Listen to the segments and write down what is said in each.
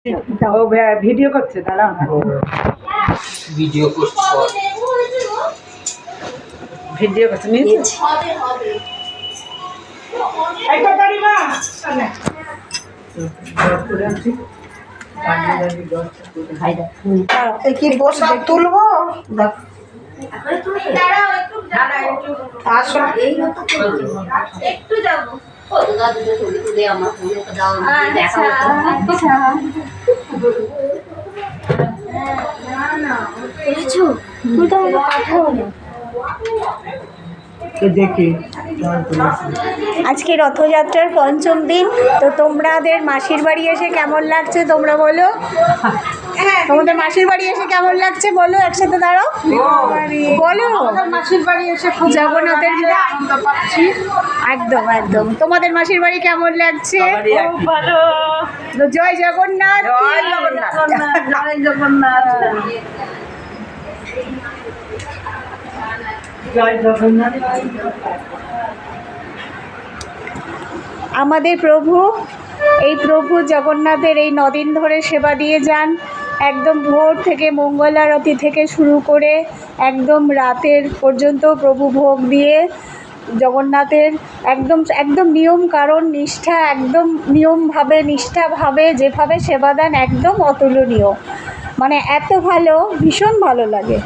ও video করছে তারা video করছে ভিডিও করছে নিয়েছে একটা গাড়ি মা কি পোশাক তুলবো একটু যাবো আজকে রথযাত্রার পঞ্চম দিন, তো তোমাদের মাসির বাড়ি এসে কেমন লাগছে তোমরা বলো। তোমাদের মাসির বাড়ি এসে কেমন লাগছে বলো, একসাথে দাঁড়াও বলো। মাসির বাড়ি এসে জগন্নাথের আনন্দ পাচ্ছি। একদম একদম। তোমাদের মাসির বাড়ি কেমন লাগছে? খুব ভালো। তো জয় জগন্নাথ। জয় জগন্নাথ। জয় জগন্নাথ। জয় জগন্নাথ। আমাদের প্রভু জগন্নাথের এই 9 দিন ধরে সেবা দিয়ে যান। একদম ভোর থেকে মঙ্গলারতি থেকে শুরু করে একদম রাতের পর্যন্ত প্রভু ভোগ দিয়ে জগন্নাথের একদম নিয়ম কারণ নিষ্ঠা, একদম নিয়মভাবে নিষ্ঠাভাবে যেভাবে সেবা দেন একদম অতুলনীয়, মানে এত ভালো, ভীষণ ভালো লাগে।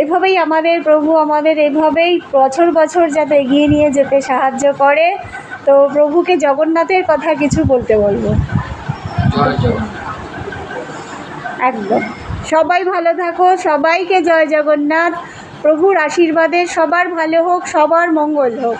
এভাবেই আমাদের প্রভু আমাদের এভাবেই বছর বছর যাতে এগিয়ে নিয়ে যেতে সাহায্য করে। তো প্রভুকে জগন্নাথের কথা কিছু বলতে বলবো। একদম সবাই ভালো থাকো, সবাইকে জয় জগন্নাথ। প্রভুর আশীর্বাদে সবার ভালো হোক, সবার মঙ্গল হোক।